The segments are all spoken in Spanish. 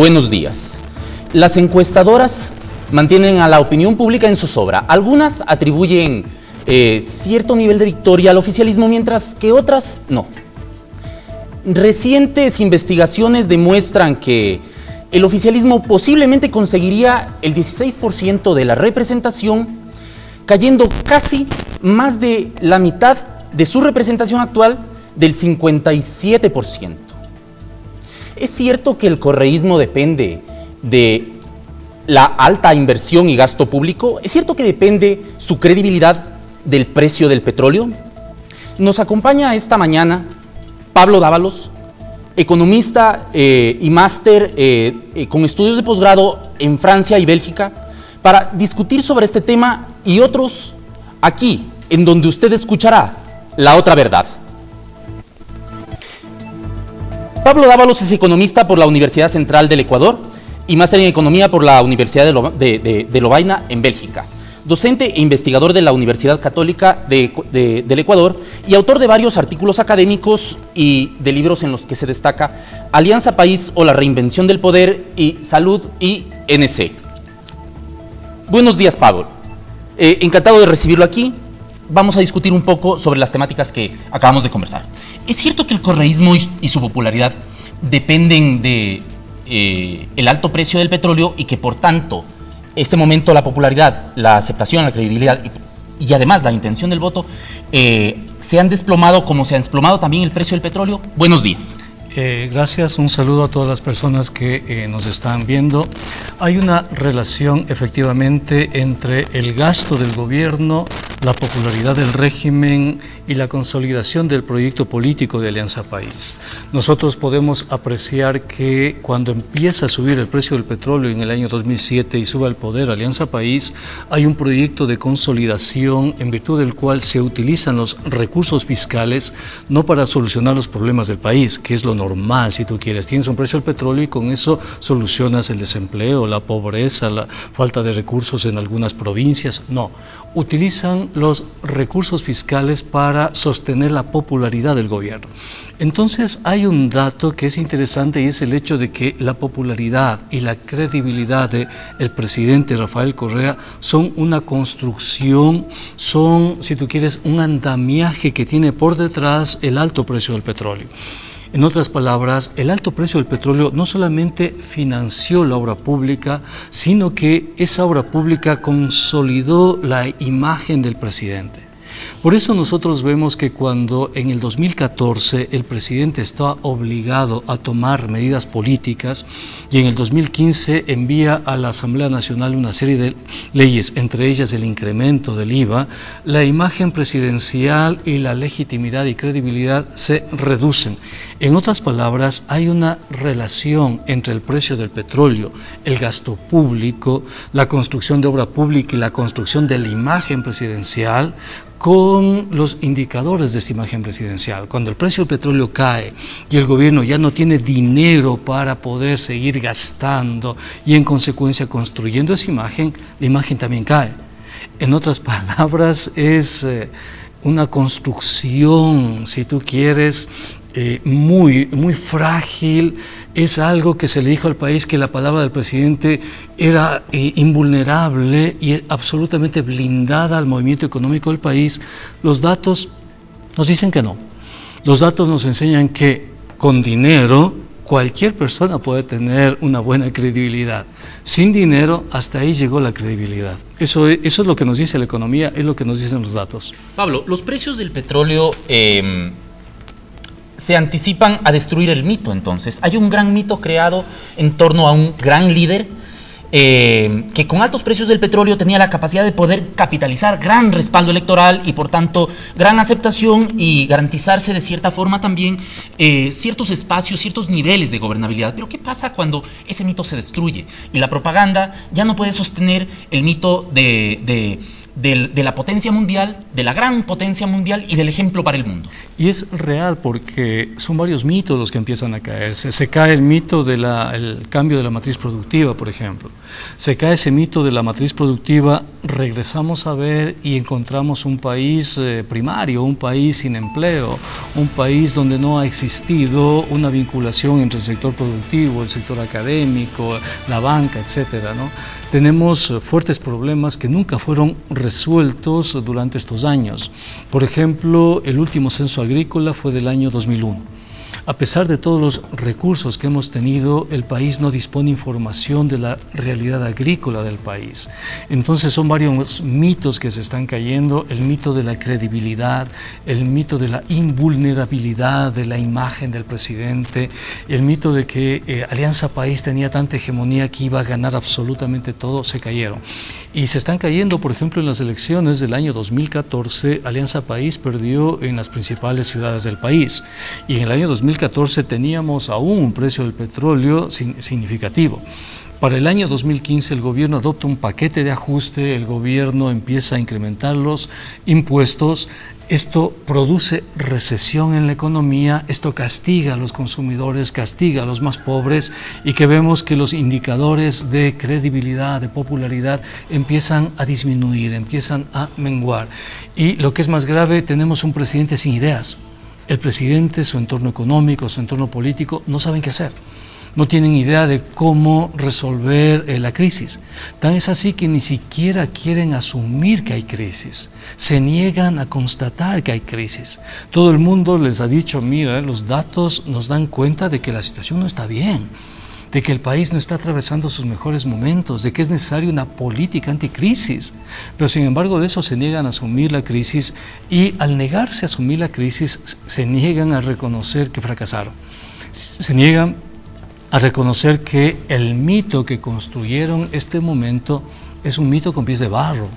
Buenos días. Las encuestadoras mantienen a la opinión pública en zozobra. Algunas atribuyen cierto nivel de victoria al oficialismo, mientras que otras no. Recientes investigaciones demuestran que el oficialismo posiblemente conseguiría el 16% de la representación, cayendo casi más de la mitad de su representación actual del 57%. Es cierto que el correísmo depende de la alta inversión y gasto público. Es cierto que depende su credibilidad del precio del petróleo. Nos acompaña esta mañana Pablo Dávalos, economista y máster con estudios de posgrado en Francia y Bélgica, para discutir sobre este tema y otros aquí, en donde usted escuchará la otra verdad. Pablo Dávalos es economista por la Universidad Central del Ecuador y máster en economía por la Universidad de Lovaina en Bélgica. Docente e investigador de la Universidad Católica del Ecuador y autor de varios artículos académicos y de libros en los que se destaca Alianza País o la reinvención del poder y Salud y NC. Buenos días, Pablo. Encantado de recibirlo aquí. Vamos a discutir un poco sobre las temáticas que acabamos de conversar. ¿Es cierto que el correísmo y su popularidad dependen de el alto precio del petróleo y que por tanto este momento la popularidad, la aceptación, la credibilidad y además la intención del voto se han desplomado como se ha desplomado también el precio del petróleo? Buenos días. Gracias, un saludo a todas las personas que nos están viendo. Hay una relación efectivamente entre el gasto del gobierno, la popularidad del régimen y la consolidación del proyecto político de Alianza País. Nosotros podemos apreciar que cuando empieza a subir el precio del petróleo en el año 2007 y sube al poder Alianza País, hay un proyecto de consolidación en virtud del cual se utilizan los recursos fiscales no para solucionar los problemas del país, que es lo normal, si tú quieres. Tienes un precio del petróleo y con eso solucionas el desempleo, la pobreza, la falta de recursos en algunas provincias. No, utilizan los recursos fiscales para sostener la popularidad del gobierno. Entonces hay un dato que es interesante y es el hecho de que la popularidad y la credibilidad del presidente Rafael Correa son una construcción, son, si tú quieres, un andamiaje que tiene por detrás el alto precio del petróleo. En otras palabras, el alto precio del petróleo no solamente financió la obra pública, sino que esa obra pública consolidó la imagen del presidente. Por eso nosotros vemos que cuando en el 2014 el presidente está obligado a tomar medidas políticas y en el 2015 envía a la Asamblea Nacional una serie de leyes, entre ellas el incremento del IVA, la imagen presidencial y la legitimidad y credibilidad se reducen. En otras palabras, hay una relación entre el precio del petróleo, el gasto público, la construcción de obra pública y la construcción de la imagen presidencial con los indicadores de esta imagen presidencial. Cuando el precio del petróleo cae y el gobierno ya no tiene dinero para poder seguir gastando y en consecuencia construyendo esa imagen, la imagen también cae. En otras palabras, es una construcción, si tú quieres, muy frágil. Es algo que se le dijo al país que la palabra del presidente era invulnerable y absolutamente blindada al movimiento económico del país. Los datos nos dicen que no. Los datos nos enseñan que con dinero cualquier persona puede tener una buena credibilidad. Sin dinero, hasta ahí llegó la credibilidad. Eso es lo que nos dice la economía, es lo que nos dicen los datos. Pablo, los precios del petróleo se anticipan a destruir el mito, entonces. Hay un gran mito creado en torno a un gran líder que con altos precios del petróleo tenía la capacidad de poder capitalizar gran respaldo electoral y por tanto gran aceptación y garantizarse de cierta forma también ciertos espacios, ciertos niveles de gobernabilidad. Pero ¿qué pasa cuando ese mito se destruye y la propaganda ya no puede sostener el mito de de la potencia mundial, de la gran potencia mundial y del ejemplo para el mundo. Y es real porque son varios mitos los que empiezan a caerse. Se cae el mito del cambio de la matriz productiva, por ejemplo. Se cae ese mito de la matriz productiva, regresamos a ver y encontramos un país primario, un país sin empleo, un país donde no ha existido una vinculación entre el sector productivo, el sector académico, la banca, etcétera, ¿no? Tenemos fuertes problemas que nunca fueron resueltos durante estos años. Por ejemplo, el último censo agrícola fue del año 2001. A pesar de todos los recursos que hemos tenido, el país no dispone de información de la realidad agrícola del país. Entonces son varios mitos que se están cayendo, el mito de la credibilidad, el mito de la invulnerabilidad de la imagen del presidente, el mito de que Alianza País tenía tanta hegemonía que iba a ganar absolutamente todo, se cayeron. Y se están cayendo, por ejemplo, en las elecciones del año 2014, Alianza País perdió en las principales ciudades del país. Y en el año 2014 teníamos aún un precio del petróleo significativo. Para el año 2015 el gobierno adopta un paquete de ajuste, el gobierno empieza a incrementar los impuestos, esto produce recesión en la economía, esto castiga a los consumidores, castiga a los más pobres y que vemos que los indicadores de credibilidad, de popularidad empiezan a disminuir, empiezan a menguar. Y lo que es más grave, tenemos un presidente sin ideas. El presidente, su entorno económico, su entorno político no saben qué hacer. No tienen idea de cómo resolver la crisis. Tan es así que ni siquiera quieren asumir que hay crisis. Se niegan a constatar que hay crisis. Todo el mundo les ha dicho, mira, los datos nos dan cuenta de que la situación no está bien, de que el país no está atravesando sus mejores momentos, de que es necesaria una política anticrisis. Pero sin embargo de eso se niegan a asumir la crisis y al negarse a asumir la crisis se niegan a reconocer que fracasaron. Se niegan a reconocer que el mito que construyeron este momento es un mito con pies de barro.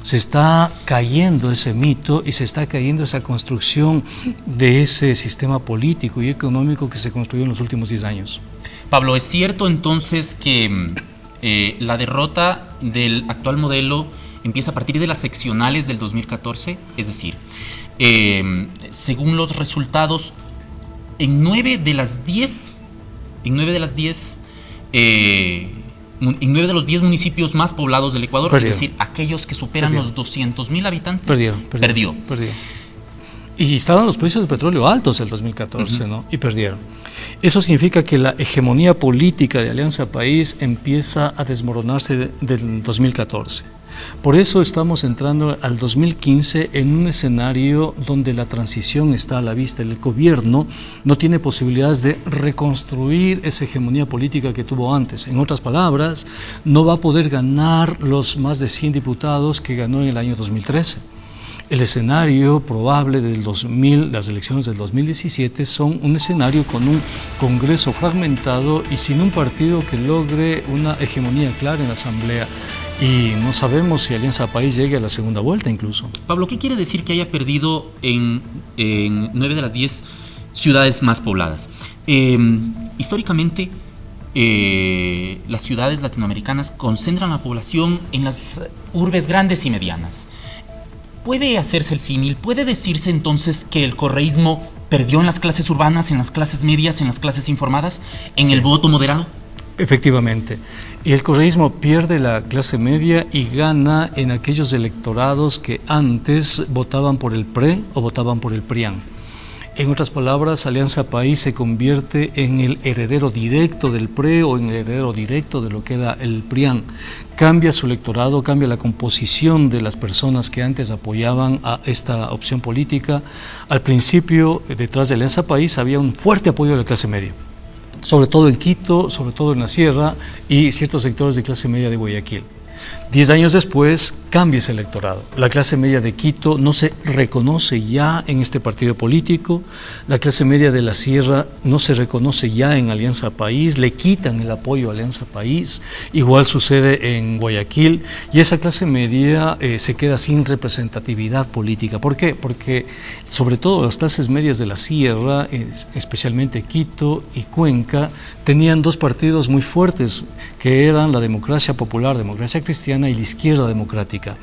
Se está cayendo ese mito y se está cayendo esa construcción de ese sistema político y económico que se construyó en los últimos 10 años. Pablo, ¿es cierto entonces que la derrota del actual modelo empieza a partir de las seccionales del 2014? Es decir, según los resultados, en 9 de los 10 municipios más poblados del Ecuador, perdió. Es decir, aquellos que superan los 200.000 habitantes, perdió. Y estaban los precios del petróleo altos el 2014, ¿no? Y perdieron. Eso significa que la hegemonía política de Alianza País empieza a desmoronarse del 2014. Por eso estamos entrando al 2015 en un escenario donde la transición está a la vista. El gobierno no tiene posibilidades de reconstruir esa hegemonía política que tuvo antes. En otras palabras, no va a poder ganar los más de 100 diputados que ganó en el año 2013. El escenario probable del 2000, las elecciones del 2017 son un escenario con un Congreso fragmentado y sin un partido que logre una hegemonía clara en la Asamblea. Y no sabemos si Alianza País llegue a la segunda vuelta incluso. Pablo, ¿qué quiere decir que haya perdido en 9 de las 10 ciudades más pobladas? Históricamente, las ciudades latinoamericanas concentran la población en las urbes grandes y medianas. ¿Puede hacerse el símil? ¿Puede decirse entonces que el correísmo perdió en las clases urbanas, en las clases medias, en las clases informadas, en el voto moderado? Efectivamente. Y el correísmo pierde la clase media y gana en aquellos electorados que antes votaban por el PRE o votaban por el PRIAN. En otras palabras, Alianza País se convierte en el heredero directo del PRE o en el heredero directo de lo que era el PRIAN. Cambia su electorado, cambia la composición de las personas que antes apoyaban a esta opción política. Al principio, detrás de Alianza País había un fuerte apoyo de la clase media, sobre todo en Quito, sobre todo en la Sierra y ciertos sectores de clase media de Guayaquil. 10 años después cambia ese electorado. La clase media de Quito no se reconoce ya en este partido político, la clase media de la Sierra no se reconoce ya en Alianza País, le quitan el apoyo a Alianza País, igual sucede en Guayaquil, y esa clase media se queda sin representatividad política. ¿Por qué? Porque sobre todo las clases medias de la Sierra, especialmente Quito y Cuenca, tenían dos partidos muy fuertes, que eran la Democracia Popular, Democracia Cristiana y la Izquierda Democrática.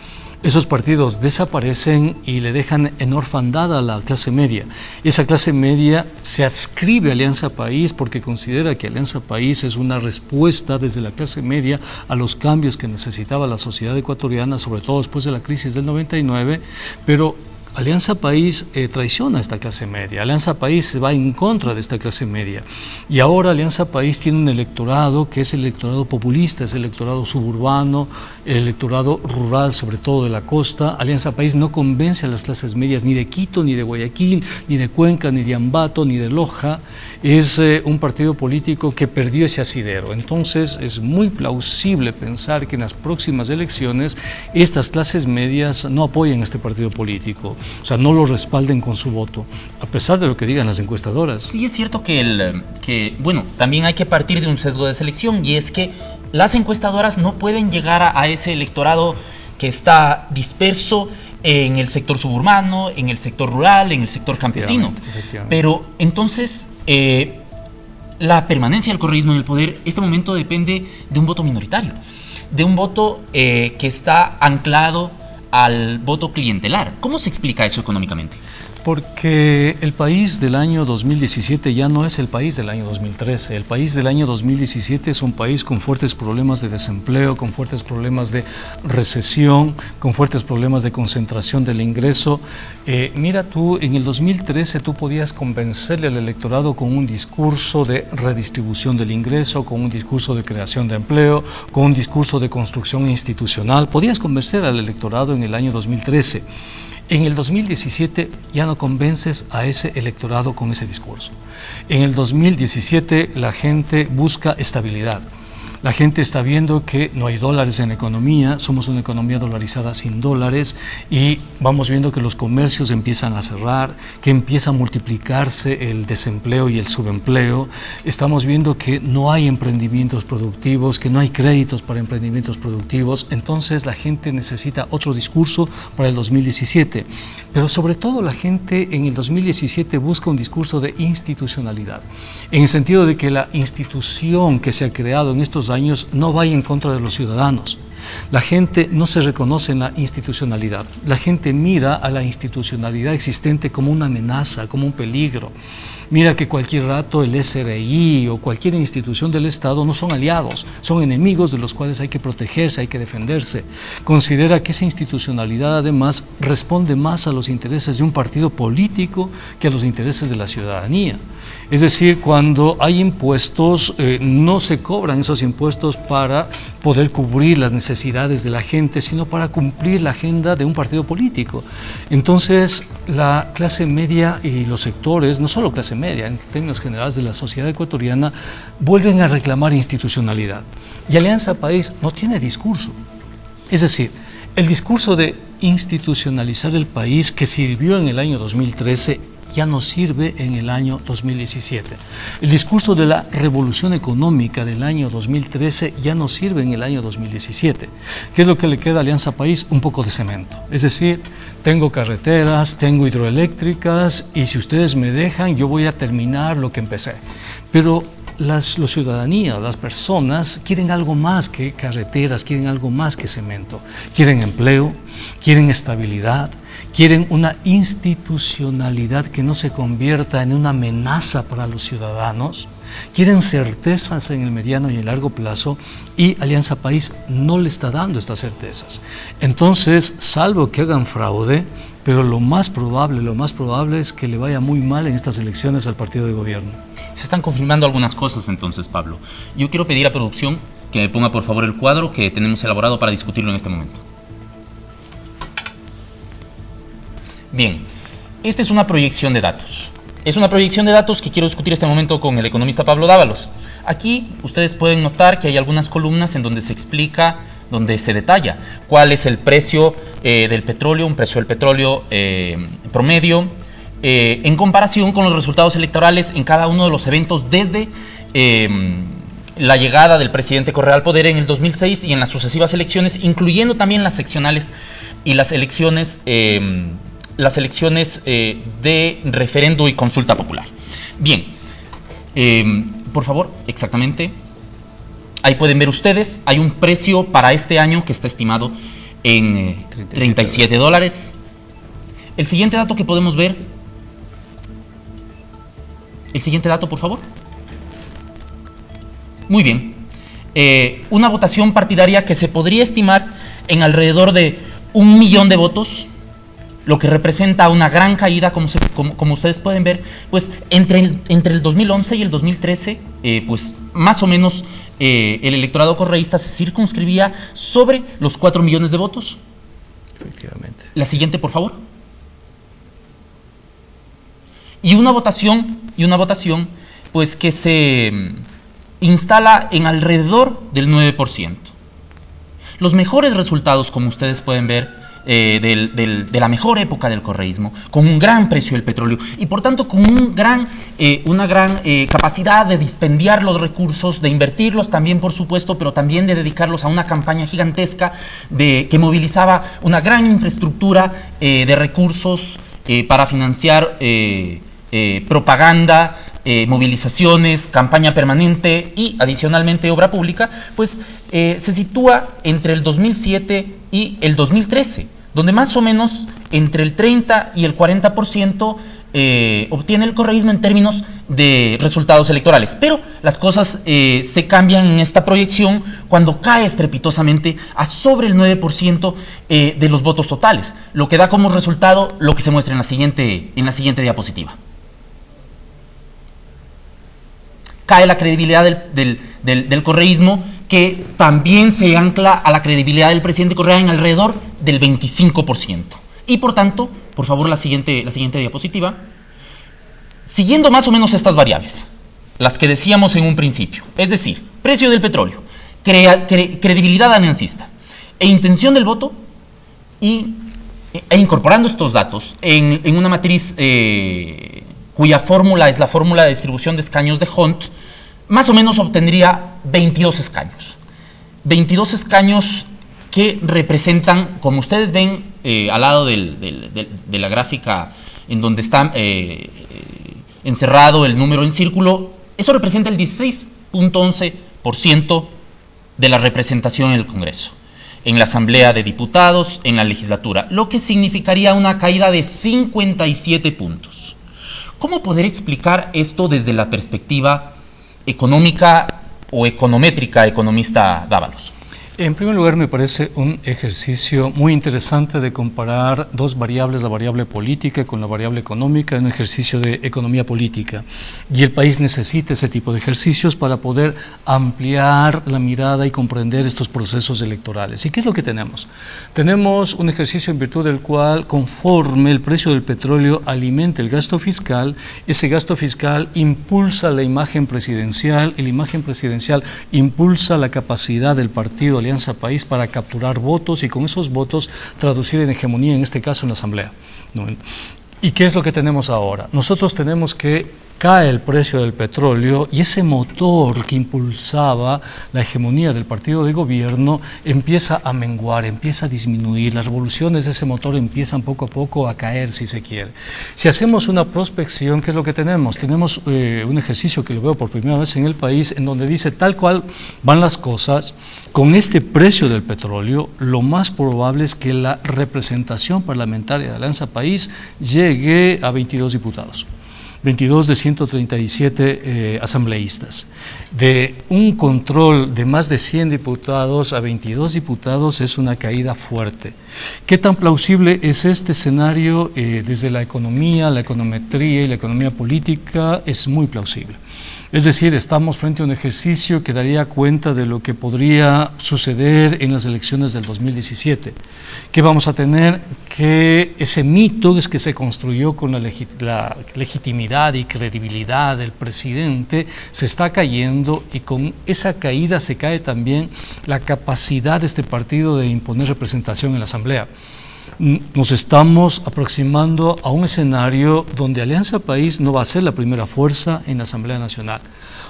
esos partidos desaparecen y le dejan en orfandad a la clase media. Esa clase media se adscribe a Alianza País porque considera que Alianza País es una respuesta desde la clase media a los cambios que necesitaba la sociedad ecuatoriana, sobre todo después de la crisis del 99, pero Alianza País traiciona a esta clase media, Alianza País se va en contra de esta clase media y ahora Alianza País tiene un electorado que es el electorado populista, es el electorado suburbano, el electorado rural, sobre todo de la costa. Alianza País no convence a las clases medias ni de Quito, ni de Guayaquil, ni de Cuenca, ni de Ambato, ni de Loja. Es un partido político que perdió ese asidero. Entonces es muy plausible pensar que en las próximas elecciones estas clases medias no apoyen a este partido político, o sea, no lo respalden con su voto, a pesar de lo que digan las encuestadoras. Sí, es cierto que bueno, también hay que partir de un sesgo de selección, y es que las encuestadoras no pueden llegar a ese electorado que está disperso en el sector suburbano, en el sector rural, en el sector campesino. Efectivamente. Pero entonces, la permanencia del correísmo en el poder, este momento depende de un voto minoritario, de un voto que está anclado al voto clientelar. ¿Cómo se explica eso económicamente? Porque el país del año 2017 ya no es el país del año 2013. El país del año 2017 es un país con fuertes problemas de desempleo, con fuertes problemas de recesión, con fuertes problemas de concentración del ingreso. Mira tú, en el 2013 tú podías convencerle al electorado con un discurso de redistribución del ingreso, con un discurso de creación de empleo, con un discurso de construcción institucional. Podías convencer al electorado en el año 2013. En el 2017 ya no convences a ese electorado con ese discurso. En el 2017 la gente busca estabilidad. La gente está viendo que no hay dólares en la economía, somos una economía dolarizada sin dólares y vamos viendo que los comercios empiezan a cerrar, que empieza a multiplicarse el desempleo y el subempleo. Estamos viendo que no hay emprendimientos productivos, que no hay créditos para emprendimientos productivos. Entonces la gente necesita otro discurso para el 2017. Pero sobre todo la gente en el 2017 busca un discurso de institucionalidad, en el sentido de que la institución que se ha creado en estos años no vaya en contra de los ciudadanos. La gente no se reconoce en la institucionalidad. La gente mira a la institucionalidad existente como una amenaza, como un peligro. Mira que cualquier rato el SRI o cualquier institución del Estado no son aliados, son enemigos de los cuales hay que protegerse, hay que defenderse. Considera que esa institucionalidad además responde más a los intereses de un partido político que a los intereses de la ciudadanía. Es decir, cuando hay impuestos, no se cobran esos impuestos para poder cubrir las necesidades de la gente, sino para cumplir la agenda de un partido político. Entonces, la clase media y los sectores, no solo clase media, en términos generales de la sociedad ecuatoriana, vuelven a reclamar institucionalidad. Y Alianza País no tiene discurso. Es decir, el discurso de institucionalizar el país que sirvió en el año 2013 ya no sirve en el año 2017. El discurso de la revolución económica del año 2013 ya no sirve en el año 2017. ¿Qué es lo que le queda a Alianza País? Un poco de cemento. Es decir, tengo carreteras, tengo hidroeléctricas y si ustedes me dejan yo voy a terminar lo que empecé. Pero la ciudadanía, las personas quieren algo más que carreteras, quieren algo más que cemento. Quieren empleo, quieren estabilidad, quieren una institucionalidad que no se convierta en una amenaza para los ciudadanos, quieren certezas en el mediano y el largo plazo y Alianza País no le está dando estas certezas. Entonces, salvo que hagan fraude, pero lo más probable es que le vaya muy mal en estas elecciones al partido de gobierno. Se están confirmando algunas cosas entonces, Pablo. Yo quiero pedir a producción que me ponga por favor el cuadro que tenemos elaborado para discutirlo en este momento. Bien, esta es una proyección de datos. Es una proyección de datos que quiero discutir este momento con el economista Pablo Dávalos. Aquí ustedes pueden notar que hay algunas columnas en donde se explica, donde se detalla cuál es el precio del petróleo, un precio del petróleo promedio, en comparación con los resultados electorales en cada uno de los eventos desde la llegada del presidente Correa al poder en el 2006 y en las sucesivas elecciones, incluyendo también las seccionales y las elecciones de referendo y consulta popular. Bien, por favor, exactamente, ahí pueden ver ustedes, hay un precio para este año que está estimado en $37. El siguiente dato que podemos ver, el siguiente dato, por favor. Muy bien. Una votación partidaria que se podría estimar en alrededor de 1 millón de votos, lo que representa una gran caída, como ustedes pueden ver, pues entre el 2011 y el 2013, pues más o menos el electorado correísta se circunscribía sobre los 4 millones de votos. Efectivamente. La siguiente, por favor. Y una votación, pues que se instala en alrededor del 9%. Los mejores resultados, como ustedes pueden ver, de la mejor época del correísmo, con un gran precio del petróleo y por tanto con una gran capacidad de dispendiar los recursos, de invertirlos también, por supuesto, pero también de dedicarlos a una campaña gigantesca que movilizaba una gran infraestructura de recursos para financiar propaganda, movilizaciones, campaña permanente y adicionalmente obra pública, pues se sitúa entre el 2007 y el 2013, donde más o menos entre el 30 y el 40% obtiene el correísmo en términos de resultados electorales. Pero las cosas se cambian en esta proyección cuando cae estrepitosamente a sobre el 9% de los votos totales, lo que da como resultado lo que se muestra en la siguiente diapositiva. Cae la credibilidad del correísmo, que también se ancla a la credibilidad del presidente Correa en alrededor del 25%. Y por tanto, por favor, la siguiente diapositiva, siguiendo más o menos estas variables, las que decíamos en un principio, es decir, precio del petróleo, credibilidad aliancista e intención del voto, e incorporando estos datos en una matriz cuya fórmula es la fórmula de distribución de escaños de Hunt, más o menos obtendría 22 escaños. 22 escaños que representan, como ustedes ven al lado de la gráfica en donde está encerrado el número en círculo, eso representa el 16.11% de la representación en el Congreso, en la Asamblea de Diputados, en la legislatura, lo que significaría una caída de 57 puntos. ¿Cómo poder explicar esto desde la perspectiva económica o econométrica, economista Dávalos? En primer lugar, me parece un ejercicio muy interesante de comparar dos variables, la variable política con la variable económica, en un ejercicio de economía política. Y el país necesita ese tipo de ejercicios para poder ampliar la mirada y comprender estos procesos electorales. ¿Y qué es lo que tenemos? Tenemos un ejercicio en virtud del cual, conforme el precio del petróleo alimenta el gasto fiscal, ese gasto fiscal impulsa la imagen presidencial y la imagen presidencial impulsa la capacidad del partido Alianza País para capturar votos y con esos votos traducir en hegemonía, en este caso en la Asamblea, ¿no? ¿Y qué es lo que tenemos ahora? Nosotros tenemos que cae el precio del petróleo y ese motor que impulsaba la hegemonía del partido de gobierno empieza a menguar, empieza a disminuir. Las revoluciones de ese motor empiezan poco a poco a caer, si se quiere. Si hacemos una prospección, ¿qué es lo que tenemos? Tenemos un ejercicio que lo veo por primera vez en el país, en donde dice tal cual van las cosas, con este precio del petróleo, lo más probable es que la representación parlamentaria de Alianza País llegue a 22 diputados. 22 de 137 asambleístas. De un control de más de 100 diputados a 22 diputados es una caída fuerte. ¿Qué tan plausible es este escenario? Desde la economía, la econometría y la economía política es muy plausible. Es decir, estamos frente a un ejercicio que daría cuenta de lo que podría suceder en las elecciones del 2017. ¿Qué vamos a tener? Que ese mito es que se construyó con la legitimidad y credibilidad del presidente se está cayendo, y con esa caída se cae también la capacidad de este partido de imponer representación en la Asamblea. Nos estamos aproximando a un escenario donde Alianza País no va a ser la primera fuerza en la Asamblea Nacional.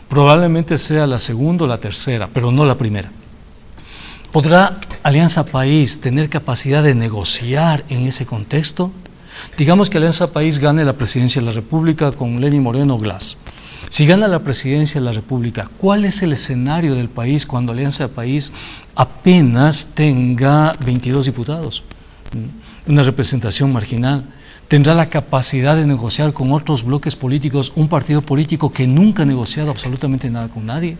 Probablemente sea la segunda o la tercera, pero no la primera. ¿Podrá Alianza País tener capacidad de negociar en ese contexto? Digamos que Alianza País gane la presidencia de la República con Lenín Moreno Glass. Si gana la presidencia de la República, ¿cuál es el escenario del país cuando Alianza País apenas tenga 22 diputados? Una representación marginal. Tendrá la capacidad de negociar con otros bloques políticos, un partido político que nunca ha negociado absolutamente nada con nadie,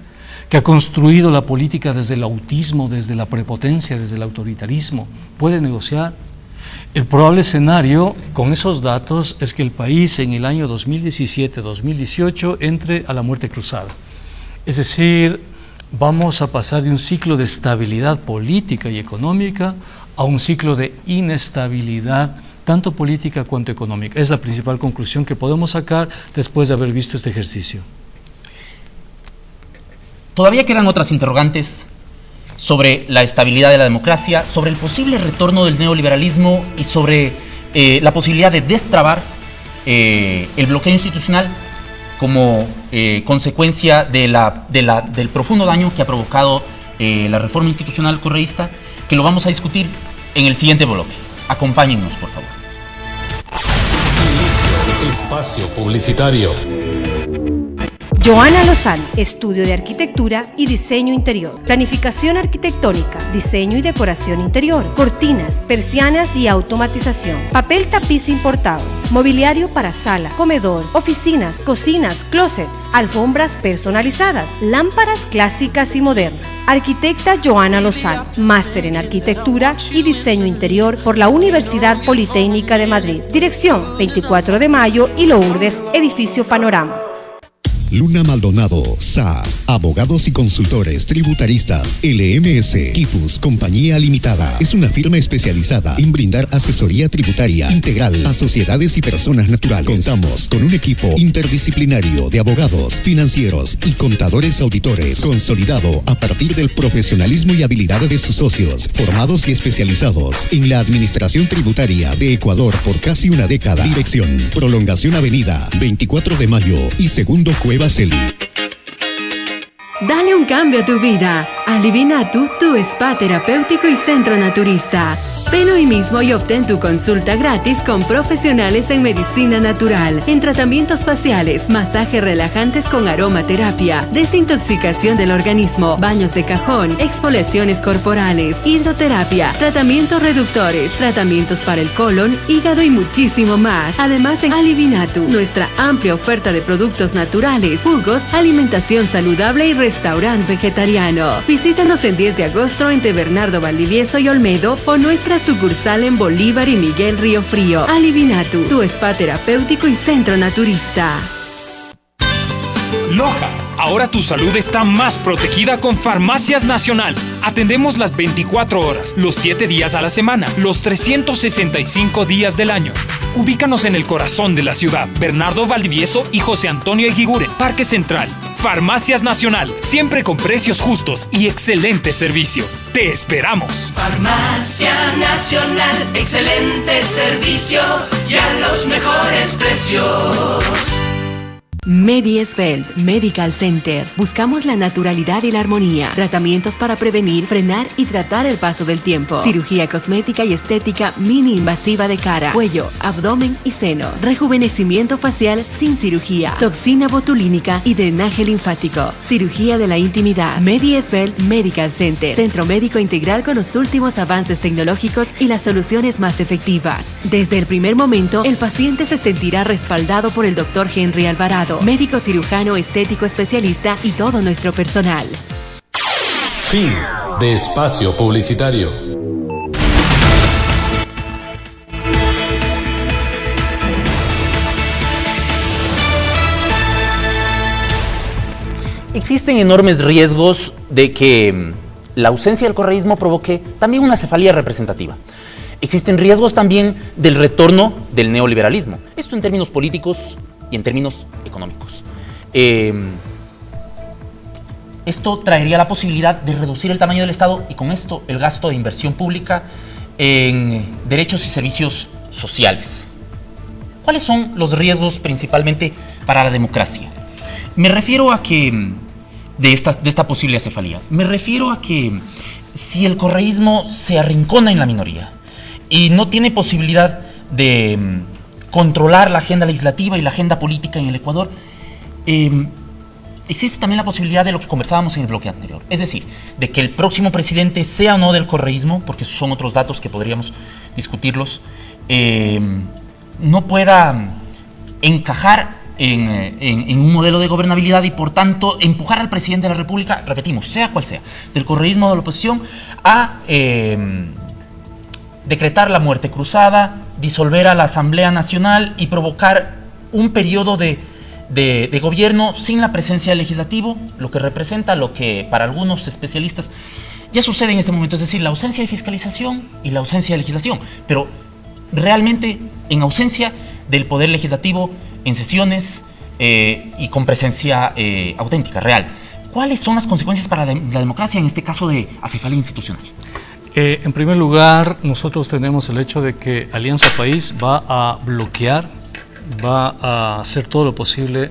que ha construido la política desde el autismo, desde la prepotencia, desde el autoritarismo. ¿Puede negociar? El probable escenario con esos datos es que el país en el año 2017-2018 entre a la muerte cruzada. Es decir, vamos a pasar de un ciclo de estabilidad política y económica a un ciclo de inestabilidad tanto política cuanto económica. Es la principal conclusión que podemos sacar después de haber visto este ejercicio. Todavía quedan otras interrogantes sobre la estabilidad de la democracia, sobre el posible retorno del neoliberalismo y sobre la posibilidad de destrabar el bloqueo institucional como consecuencia del profundo daño que ha provocado la reforma institucional correísta, que lo vamos a discutir en el siguiente bloque. Acompáñennos, por favor. Espacio publicitario. Joana Lozano, estudio de arquitectura y diseño interior, planificación arquitectónica, diseño y decoración interior, cortinas, persianas y automatización, papel tapiz importado, mobiliario para sala, comedor, oficinas, cocinas, closets, alfombras personalizadas, lámparas clásicas y modernas. Arquitecta Joana Lozano, máster en arquitectura y diseño interior por la Universidad Politécnica de Madrid. Dirección 24 de Mayo y Lourdes, edificio Panorama. Luna Maldonado, SA, abogados y consultores tributaristas, LMS, Kifus, Compañía Limitada. Es una firma especializada en brindar asesoría tributaria integral a sociedades y personas naturales. Contamos con un equipo interdisciplinario de abogados, financieros y contadores auditores, consolidado a partir del profesionalismo y habilidad de sus socios, formados y especializados en la administración tributaria de Ecuador por casi una década. Dirección, Prolongación Avenida, 24 de Mayo y Segundo Cueva Celi. Dale un cambio a tu vida. Alivinatu, tu spa terapéutico y centro naturista. Ven hoy mismo y obtén tu consulta gratis con profesionales en medicina natural, en tratamientos faciales, masajes relajantes con aromaterapia, desintoxicación del organismo, baños de cajón, exfoliaciones corporales, hidroterapia, tratamientos reductores, tratamientos para el colon, hígado y muchísimo más. Además, en Alivinatu, nuestra amplia oferta de productos naturales, jugos, alimentación saludable y restaurante vegetariano. Visítanos en 10 de agosto entre Bernardo Valdivieso y Olmedo o nuestra sucursal en Bolívar y Miguel Río Frío. Alivinatu, tu spa terapéutico y centro naturista. Loja, ahora tu salud está más protegida con Farmacias Nacional. Atendemos las 24 horas, los 7 días a la semana, los 365 días del año. Ubícanos en el corazón de la ciudad, Bernardo Valdivieso y José Antonio Eguiguren, Parque Central. Farmacias Nacional, siempre con precios justos y excelente servicio. ¡Te esperamos! Farmacia Nacional, excelente servicio y a los mejores precios. MediSbelt Medical Center. Buscamos la naturalidad y la armonía. Tratamientos para prevenir, frenar y tratar el paso del tiempo. Cirugía cosmética y estética mini invasiva de cara, cuello, abdomen y senos. Rejuvenecimiento facial sin cirugía. Toxina botulínica y drenaje linfático. Cirugía de la intimidad. MediSbelt Medical Center. Centro médico integral con los últimos avances tecnológicos y las soluciones más efectivas. Desde el primer momento, el paciente se sentirá respaldado por el Dr. Henry Alvarado, médico cirujano estético especialista y todo nuestro personal. Fin de espacio publicitario. Existen enormes riesgos de que la ausencia del correísmo provoque también una cefalía representativa. Existen riesgos también del retorno del neoliberalismo. Esto en términos políticos y en términos económicos. Esto traería la posibilidad de reducir el tamaño del Estado y con esto el gasto de inversión pública en derechos y servicios sociales. ¿Cuáles son los riesgos principalmente para la democracia? Me refiero a que, de esta posible acefalía, me refiero a que si el correísmo se arrincona en la minoría y no tiene posibilidad de controlar la agenda legislativa y la agenda política en el Ecuador, existe también la posibilidad de lo que conversábamos en el bloque anterior, es decir, de que el próximo presidente sea o no del correísmo, porque esos son otros datos que podríamos discutirlos, no pueda encajar en un modelo de gobernabilidad y por tanto empujar al presidente de la República, repetimos, sea cual sea, del correísmo o de la oposición, a decretar la muerte cruzada, disolver a la Asamblea Nacional y provocar un periodo de gobierno sin la presencia del legislativo, lo que representa lo que para algunos especialistas ya sucede en este momento, es decir, la ausencia de fiscalización y la ausencia de legislación, pero realmente en ausencia del poder legislativo en sesiones y con presencia auténtica, real. ¿Cuáles son las consecuencias para la democracia en este caso de acefalía institucional? En primer lugar, nosotros tenemos el hecho de que Alianza País va a bloquear, va a hacer todo lo posible,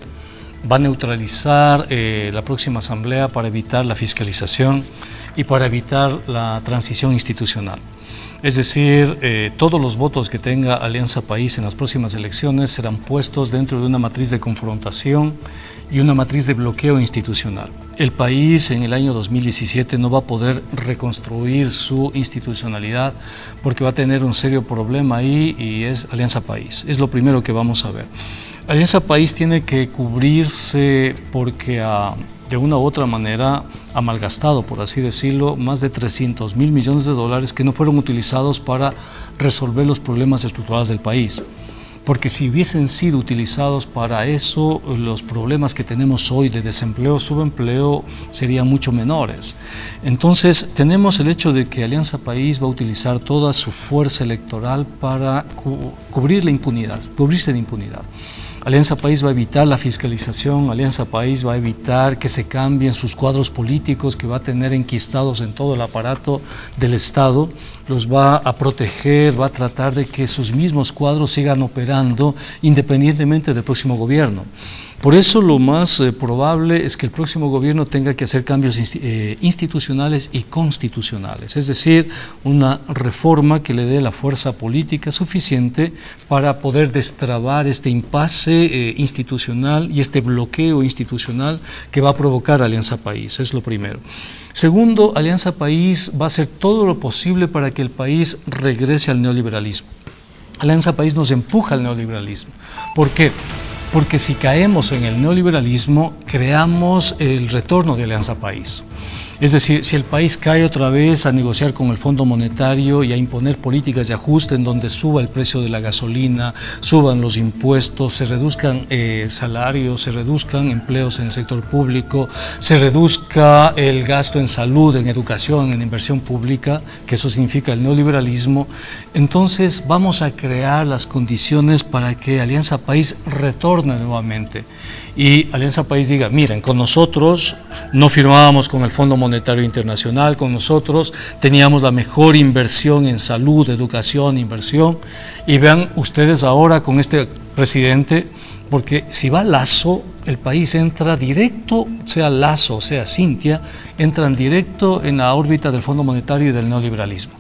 va a neutralizar la próxima asamblea para evitar la fiscalización y para evitar la transición institucional. Es decir, todos los votos que tenga Alianza País en las próximas elecciones serán puestos dentro de una matriz de confrontación y una matriz de bloqueo institucional. El país en el año 2017 no va a poder reconstruir su institucionalidad porque va a tener un serio problema ahí y es Alianza País. Es lo primero que vamos a ver. Alianza País tiene que cubrirse porque de una u otra manera ha malgastado, por así decirlo, más de 300.000 millones de dólares que no fueron utilizados para resolver los problemas estructurales del país. Porque si hubiesen sido utilizados para eso, los problemas que tenemos hoy de desempleo, subempleo, serían mucho menores. Entonces, tenemos el hecho de que Alianza País va a utilizar toda su fuerza electoral para cubrir la impunidad, cubrirse de impunidad. Alianza País va a evitar la fiscalización, Alianza País va a evitar que se cambien sus cuadros políticos que va a tener enquistados en todo el aparato del Estado, los va a proteger, va a tratar de que sus mismos cuadros sigan operando independientemente del próximo gobierno. Por eso lo más probable es que el próximo gobierno tenga que hacer cambios institucionales y constitucionales, es decir, una reforma que le dé la fuerza política suficiente para poder destrabar este impasse institucional y este bloqueo institucional que va a provocar Alianza País, es lo primero. Segundo, Alianza País va a hacer todo lo posible para que el país regrese al neoliberalismo. Alianza País nos empuja al neoliberalismo. ¿Por qué? Porque si caemos en el neoliberalismo, creamos el retorno de Alianza País. Es decir, si el país cae otra vez a negociar con el Fondo Monetario y a imponer políticas de ajuste en donde suba el precio de la gasolina, suban los impuestos, se reduzcan salarios, se reduzcan empleos en el sector público, se reduzca el gasto en salud, en educación, en inversión pública, que eso significa el neoliberalismo, entonces vamos a crear las condiciones para que Alianza País retorne nuevamente. Y Alianza País diga, miren, con nosotros no firmábamos con el Fondo Monetario Internacional, con nosotros teníamos la mejor inversión en salud, educación, inversión, y vean ustedes ahora con este presidente, porque si va Lasso, el país entra directo, sea Lasso, sea Cintia, entran directo en la órbita del Fondo Monetario y del neoliberalismo.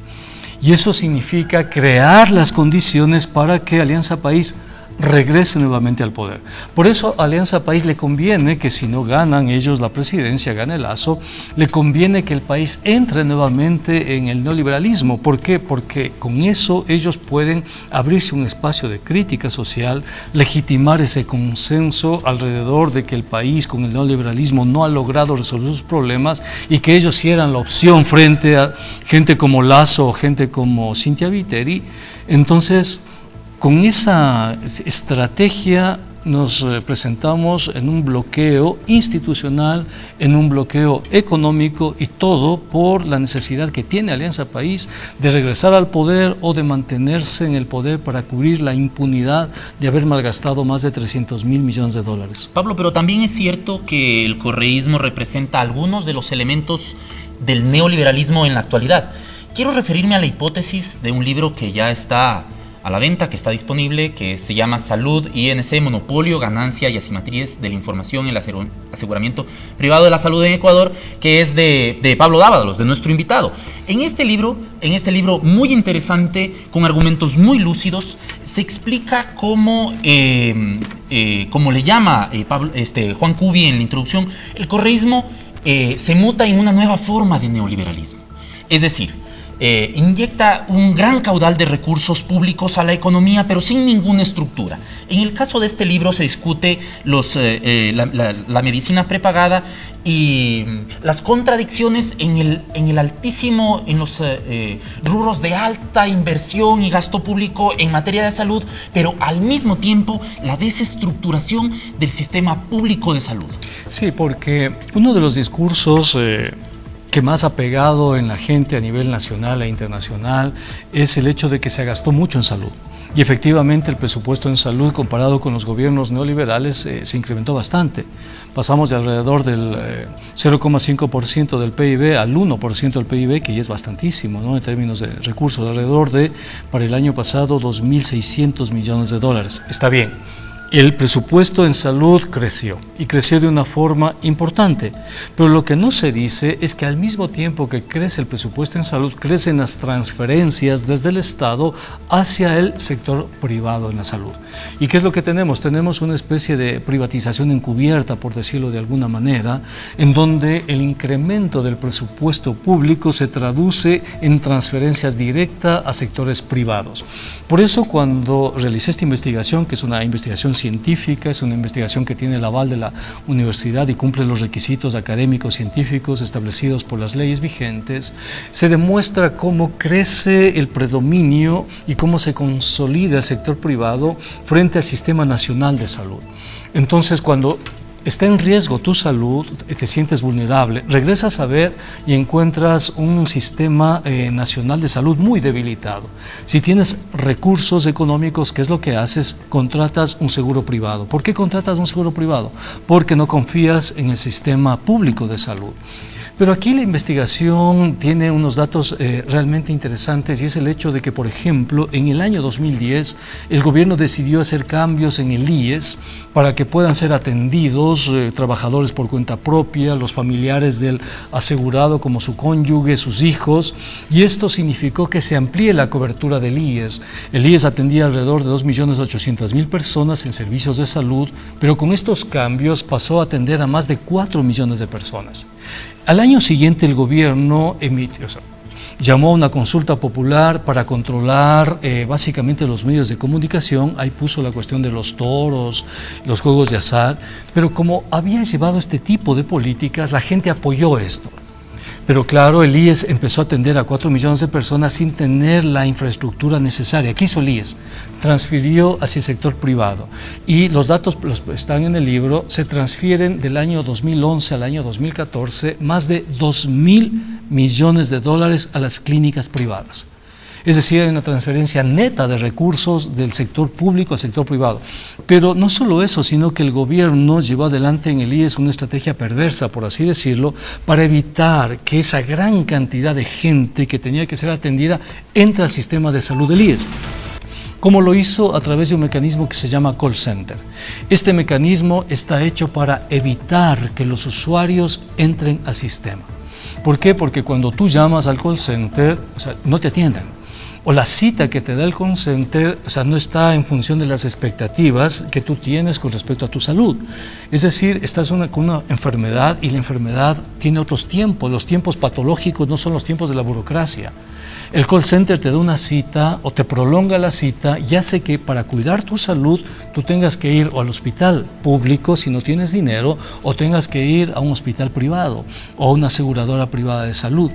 Y eso significa crear las condiciones para que Alianza País regrese nuevamente al poder. Por eso a Alianza País le conviene que si no ganan ellos la presidencia, gane Lasso, le conviene que el país entre nuevamente en el neoliberalismo. ¿Por qué? Porque con eso ellos pueden abrirse un espacio de crítica social, legitimar ese consenso alrededor de que el país con el neoliberalismo no ha logrado resolver sus problemas y que ellos sí eran la opción frente a gente como Lasso o gente como Cintia Viteri. Entonces, con esa estrategia nos presentamos en un bloqueo institucional, en un bloqueo económico y todo por la necesidad que tiene Alianza País de regresar al poder o de mantenerse en el poder para cubrir la impunidad de haber malgastado más de 300.000 millones de dólares. Pablo, pero también es cierto que el correísmo representa algunos de los elementos del neoliberalismo en la actualidad. Quiero referirme a la hipótesis de un libro que ya está a la venta, que está disponible, que se llama Salud, INC, Monopolio, Ganancia y Asimetrías de la Información en el Aseguramiento Privado de la Salud en Ecuador, que es de Pablo Dávalos, de nuestro invitado. En este libro muy interesante, con argumentos muy lúcidos, se explica cómo, como le llama Juan Cubi en la introducción, el correísmo se muta en una nueva forma de neoliberalismo. Es decir, inyecta un gran caudal de recursos públicos a la economía, pero sin ninguna estructura. En el caso de este libro se discute la medicina prepagada y las contradicciones en los rubros de alta inversión y gasto público en materia de salud, pero al mismo tiempo la desestructuración del sistema público de salud. Sí, porque uno de los discursos que más ha pegado en la gente a nivel nacional e internacional es el hecho de que se gastó mucho en salud. Y efectivamente el presupuesto en salud comparado con los gobiernos neoliberales se incrementó bastante. Pasamos de alrededor del 0,5% del PIB al 1% del PIB, que ya es bastantísimo, ¿no? En términos de recursos, alrededor de, para el año pasado, 2.600 millones de dólares. Está bien. El presupuesto en salud creció y creció de una forma importante, pero lo que no se dice es que al mismo tiempo que crece el presupuesto en salud, crecen las transferencias desde el Estado hacia el sector privado en la salud. ¿Y qué es lo que tenemos? Tenemos una especie de privatización encubierta, por decirlo de alguna manera, en donde el incremento del presupuesto público se traduce en transferencias directas a sectores privados. Por eso cuando realicé esta investigación, que es una investigación científica, es una investigación que tiene el aval de la universidad y cumple los requisitos académicos científicos establecidos por las leyes vigentes, se demuestra cómo crece el predominio y cómo se consolida el sector privado frente al Sistema Nacional de Salud. Entonces, cuando está en riesgo tu salud, te sientes vulnerable, regresas a ver y encuentras un sistema nacional de salud muy debilitado. Si tienes recursos económicos, ¿qué es lo que haces? Contratas un seguro privado. ¿Por qué contratas un seguro privado? Porque no confías en el sistema público de salud. Pero aquí la investigación tiene unos datos realmente interesantes y es el hecho de que, por ejemplo, en el año 2010 el gobierno decidió hacer cambios en el IES para que puedan ser atendidos trabajadores por cuenta propia, los familiares del asegurado como su cónyuge, sus hijos, y esto significó que se amplíe la cobertura del IES. El IES atendía alrededor de 2.800.000 personas en servicios de salud, pero con estos cambios pasó a atender a más de 4 millones de personas. Al año siguiente el gobierno llamó a una consulta popular para controlar básicamente los medios de comunicación. Ahí puso la cuestión de los toros, los juegos de azar, pero como había llevado este tipo de políticas, la gente apoyó esto. Pero claro, el IES empezó a atender a 4 millones de personas sin tener la infraestructura necesaria. ¿Qué hizo el IES? Transfirió hacia el sector privado. Y los datos están en el libro, se transfieren del año 2011 al año 2014 más de 2.000 millones de dólares a las clínicas privadas. Es decir, hay una transferencia neta de recursos del sector público al sector privado. Pero no solo eso, sino que el gobierno llevó adelante en el IES una estrategia perversa, por así decirlo, para evitar que esa gran cantidad de gente que tenía que ser atendida entre al sistema de salud del IES. Como lo hizo a través de un mecanismo que se llama call center. Este mecanismo está hecho para evitar que los usuarios entren al sistema. ¿Por qué? Porque cuando tú llamas al call center, no te atienden. O la cita que te da el call center, no está en función de las expectativas que tú tienes con respecto a tu salud. Es decir, estás con una enfermedad y la enfermedad tiene otros tiempos. Los tiempos patológicos no son los tiempos de la burocracia. El call center te da una cita o te prolonga la cita y hace que para cuidar tu salud tú tengas que ir o al hospital público si no tienes dinero o tengas que ir a un hospital privado o a una aseguradora privada de salud.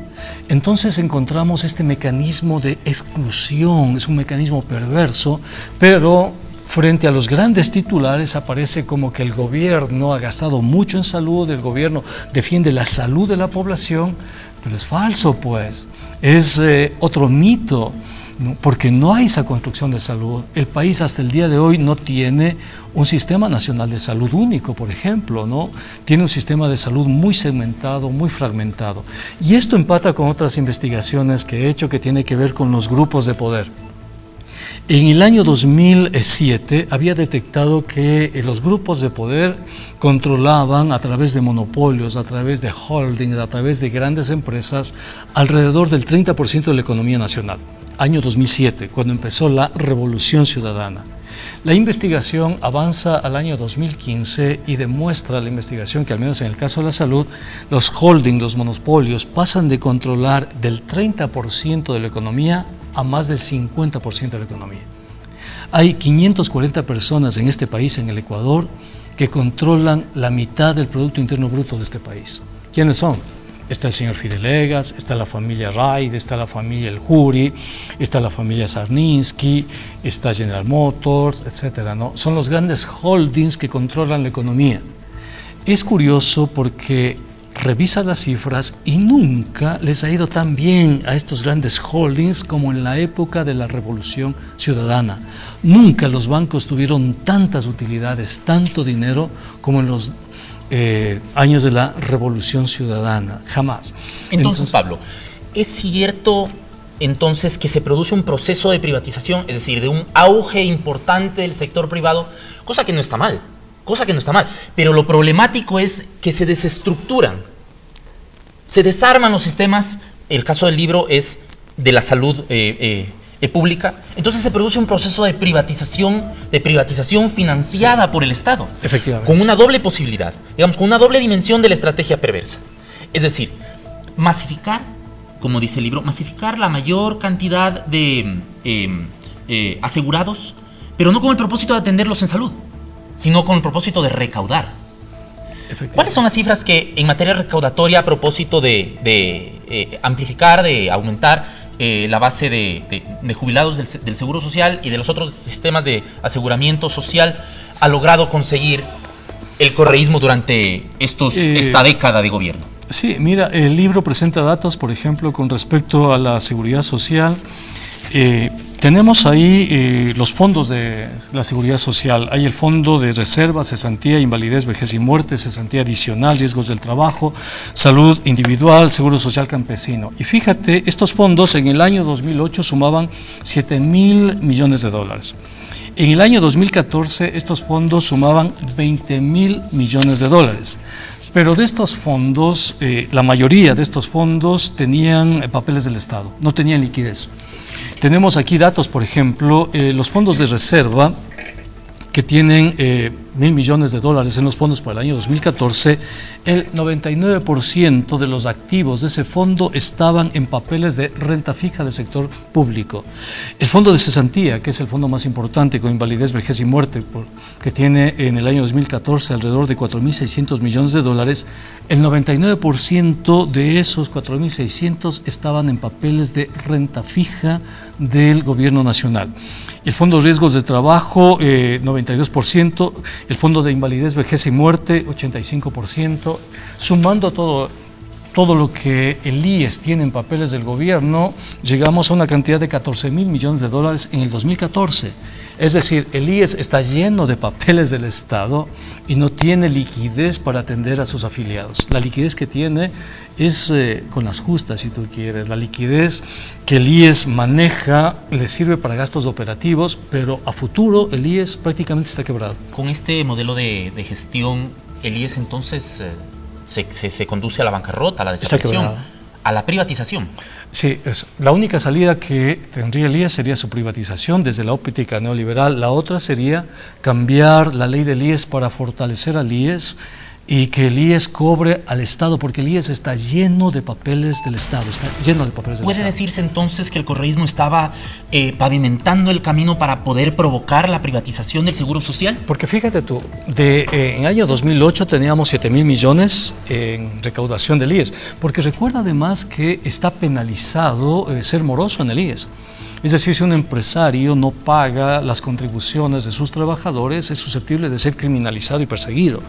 Entonces encontramos este mecanismo de exclusión, es un mecanismo perverso, pero frente a los grandes titulares aparece como que el gobierno ha gastado mucho en salud, el gobierno defiende la salud de la población, pero es falso, pues, es otro mito, ¿no? Porque no hay esa construcción de salud. El país hasta el día de hoy no tiene un sistema nacional de salud único, por ejemplo, ¿no? Tiene un sistema de salud muy segmentado, muy fragmentado. Y esto empata con otras investigaciones que he hecho que tiene que ver con los grupos de poder. En el año 2007 había detectado que los grupos de poder controlaban a través de monopolios, a través de holdings, a través de grandes empresas, alrededor del 30% de la economía nacional. año 2007, cuando empezó la Revolución Ciudadana. La investigación avanza al año 2015 y demuestra la investigación que, al menos en el caso de la salud, los holdings, los monopolios, pasan de controlar del 30% de la economía a más del 50% de la economía. Hay 540 personas en este país, en el Ecuador, que controlan la mitad del Producto Interno Bruto de este país. ¿Quiénes son? Está el señor Fidelegas, está la familia Raid, está la familia El Juri, está la familia Sarninsky, está General Motors, etcétera, ¿no? Son los grandes holdings que controlan la economía. Es curioso porque revisa las cifras y nunca les ha ido tan bien a estos grandes holdings como en la época de la Revolución Ciudadana. Nunca los bancos tuvieron tantas utilidades, tanto dinero como en los años de la Revolución Ciudadana, jamás. Entonces, Pablo, ¿es cierto entonces que se produce un proceso de privatización, es decir, de un auge importante del sector privado, cosa que no está mal, pero lo problemático es que se desestructuran, se desarman los sistemas? El caso del libro es de la salud pública. Entonces se produce un proceso de privatización financiada por el Estado. Efectivamente. Con una doble posibilidad, digamos, con una doble dimensión de la estrategia perversa. Es decir, masificar, como dice el libro, masificar la mayor cantidad de asegurados, pero no con el propósito de atenderlos en salud, sino con el propósito de recaudar. ¿Cuáles son las cifras que en materia recaudatoria, a propósito de amplificar, de aumentar la base de jubilados del Seguro Social y de los otros sistemas de aseguramiento social, ha logrado conseguir el correísmo durante esta década de gobierno? Sí, mira, el libro presenta datos, por ejemplo, con respecto a la seguridad social. Tenemos ahí los fondos de la seguridad social. Hay el fondo de reserva, cesantía, invalidez, vejez y muerte, cesantía adicional, riesgos del trabajo, salud individual, seguro social campesino. Y fíjate, estos fondos en el año 2008 sumaban 7.000 millones de dólares. En el año 2014 estos fondos sumaban 20.000 millones de dólares. Pero de estos fondos, la mayoría de estos fondos tenían papeles del Estado, no tenían liquidez. Tenemos aquí datos, por ejemplo, los fondos de reserva que tienen 1.000 millones de dólares en los fondos para el año 2014, el 99% de los activos de ese fondo estaban en papeles de renta fija del sector público. El fondo de cesantía, que es el fondo más importante con invalidez, vejez y muerte, que tiene en el año 2014 alrededor de 4.600 millones de dólares, el 99% de esos 4.600 estaban en papeles de renta fija del gobierno nacional. El fondo de riesgos de trabajo, 92%, el fondo de invalidez, vejez y muerte, 85%, sumando todo lo que el IES tiene en papeles del gobierno, llegamos a una cantidad de 14.000 millones de dólares en el 2014. Es decir, el IES está lleno de papeles del Estado y no tiene liquidez para atender a sus afiliados. La liquidez que tiene es con las justas, si tú quieres. La liquidez que el IES maneja le sirve para gastos operativos, pero a futuro el IES prácticamente está quebrado. Con este modelo de gestión, el IES entonces se conduce a la bancarrota, a la desaparición, a la privatización. Sí, la única salida que tendría el IES sería su privatización desde la óptica neoliberal. La otra sería cambiar la ley del IES para fortalecer al IES y que el IES cobre al Estado, porque el IES está lleno de papeles del Estado, está lleno de papeles del Estado. ¿Puede decirse entonces que el correísmo estaba pavimentando el camino para poder provocar la privatización del Seguro Social? Porque fíjate tú, en el año 2008 teníamos 7.000 millones en recaudación del IES, porque recuerda además que está penalizado ser moroso en el IES. Es decir, si un empresario no paga las contribuciones de sus trabajadores, es susceptible de ser criminalizado y perseguido.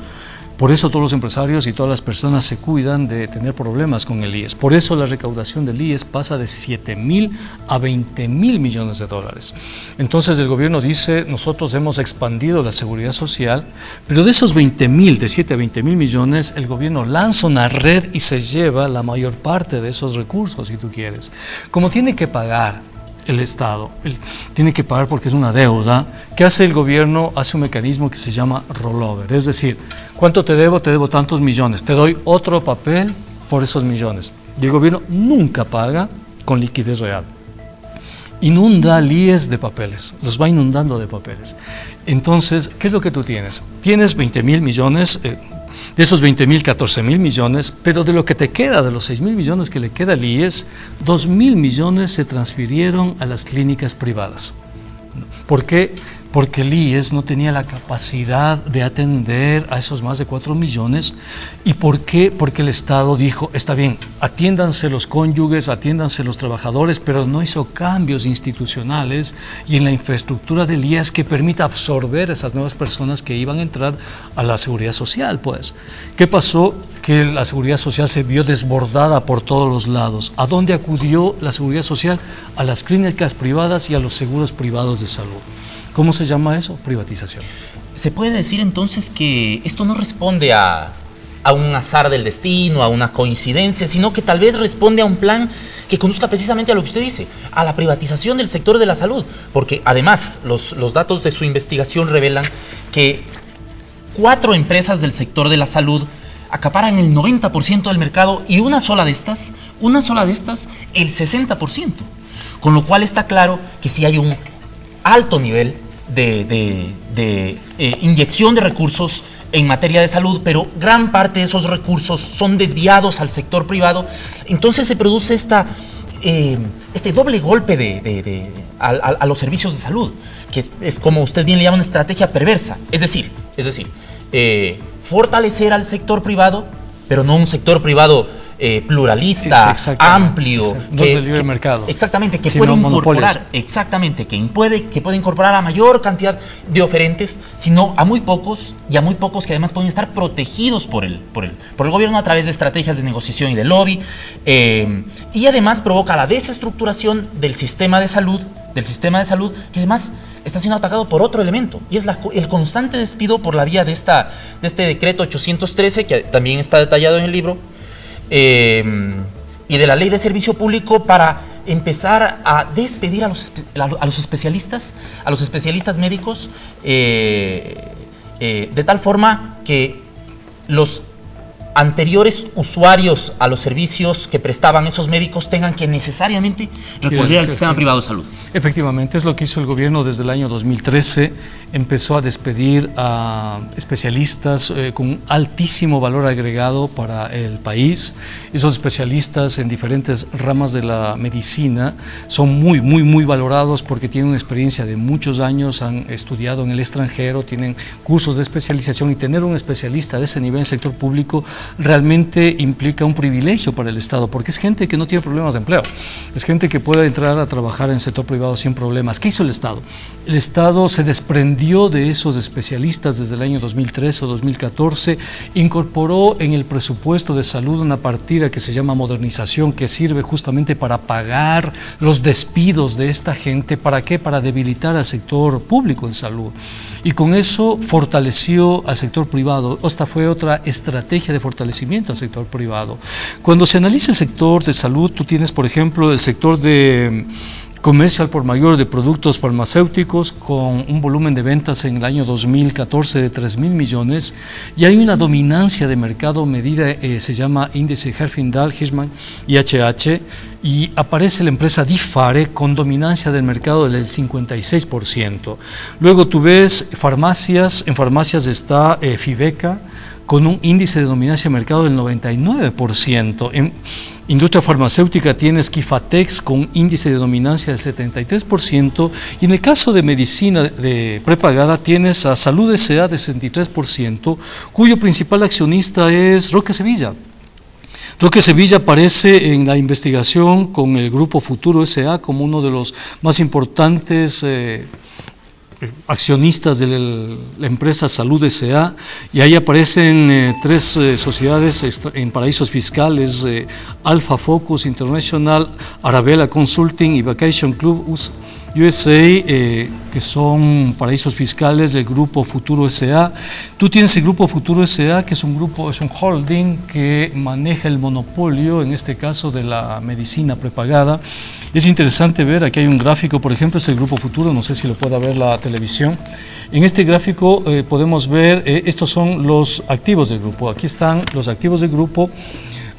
Por eso todos los empresarios y todas las personas se cuidan de tener problemas con el IES. Por eso la recaudación del IES pasa de 7.000 a 20.000 millones de dólares. Entonces el gobierno dice, nosotros hemos expandido la seguridad social, pero de esos 20.000, de 7 a 20.000 millones, el gobierno lanza una red y se lleva la mayor parte de esos recursos, si tú quieres. Como tiene que pagar el Estado, tiene que pagar porque es una deuda. ¿Qué hace el gobierno? Hace un mecanismo que se llama rollover, es decir, ¿cuánto te debo? Te debo tantos millones, te doy otro papel por esos millones. Y el gobierno nunca paga con liquidez real. inunda al IES de papeles, los va inundando de papeles. Entonces, ¿qué es lo que tú tienes? Tienes 20.000 millones, de esos 20.000, 14.000 millones, pero de lo que te queda, de los 6.000 millones que le queda al IES, 2.000 millones se transfirieron a las clínicas privadas. ¿Por qué? Porque el IES no tenía la capacidad de atender a esos más de 4 millones. ¿Y por qué? Porque el Estado dijo, está bien, atiéndanse los cónyuges, atiéndanse los trabajadores, pero no hizo cambios institucionales y en la infraestructura del IES que permita absorber a esas nuevas personas que iban a entrar a la seguridad social, pues. ¿Qué pasó? Que la seguridad social se vio desbordada por todos los lados. ¿A dónde acudió la seguridad social? A las clínicas privadas y a los seguros privados de salud. ¿Cómo se llama eso? Privatización. ¿Se puede decir entonces que esto no responde a un azar del destino, a una coincidencia, sino que tal vez responde a un plan que conduzca precisamente a lo que usted dice, a la privatización del sector de la salud? Porque además los datos de su investigación revelan que 4 empresas del sector de la salud acaparan el 90% del mercado y una sola de estas, el 60%. Con lo cual está claro que sí hay un alto nivel de inyección de recursos en materia de salud, pero gran parte de esos recursos son desviados al sector privado. Entonces se produce este doble golpe a los servicios de salud, que es como usted bien le llama una estrategia perversa. Es decir, fortalecer al sector privado, pero no un sector privado pluralista, amplio, de libre mercado. Exactamente, que puede incorporar, que puede incorporar a mayor cantidad de oferentes, sino a muy pocos, y a muy pocos que además pueden estar protegidos por el gobierno a través de estrategias de negociación y de lobby, y además provoca la desestructuración del sistema de salud, que además está siendo atacado por otro elemento, y es el constante despido por la vía de este decreto 813, que también está detallado en el libro, y de la ley de servicio público, para empezar a despedir a los especialistas médicos, de tal forma que los anteriores usuarios a los servicios que prestaban esos médicos tengan que necesariamente recurrir al sistema privado de salud. Efectivamente, es lo que hizo el gobierno desde el año 2013. Empezó a despedir a especialistas con un altísimo valor agregado para el país. Esos especialistas en diferentes ramas de la medicina son muy valorados porque tienen una experiencia de muchos años, han estudiado en el extranjero, tienen cursos de especialización, y tener un especialista de ese nivel en el sector público realmente implica un privilegio para el Estado, porque es gente que no tiene problemas de empleo, es gente que puede entrar a trabajar en el sector privado sin problemas. ¿Qué hizo el Estado? El Estado se desprendió de esos especialistas desde el año 2013 o 2014, incorporó en el presupuesto de salud una partida que se llama modernización, que sirve justamente para pagar los despidos de esta gente. ¿Para qué? Para debilitar al sector público en salud. Y con eso fortaleció al sector privado. Esta fue otra estrategia de fortalecimiento al sector privado. Cuando se analiza el sector de salud, tú tienes, por ejemplo, el sector de comercio al por mayor de productos farmacéuticos, con un volumen de ventas en el año 2014 de 3.000 millones, y hay una dominancia de mercado medida, se llama índice Herfindahl-Hirschman IHH, y aparece la empresa Difare con dominancia del mercado del 56%. Luego tú ves farmacias, en farmacias está Fibeca, con un índice de dominancia de mercado del 99%. En industria farmacéutica tienes Kifatex con un índice de dominancia del 73%, y en el caso de medicina de prepagada tienes a Salud S.A. de 63%, cuyo principal accionista es Roque Sevilla. Roque Sevilla aparece en la investigación con el Grupo Futuro S.A. como uno de los más importantes accionistas de la empresa Salud S.A., y ahí aparecen 3 sociedades en paraísos fiscales, Alpha Focus International, Arabella Consulting y Vacation Club USA, que son paraísos fiscales del Grupo Futuro S.A. Tú tienes el Grupo Futuro S.A., que es un holding que maneja el monopolio, en este caso de la medicina prepagada. Es interesante ver, aquí hay un gráfico, por ejemplo, es el Grupo Futuro, no sé si lo pueda ver la televisión. En este gráfico podemos ver, estos son los activos del grupo, aquí están los activos del grupo.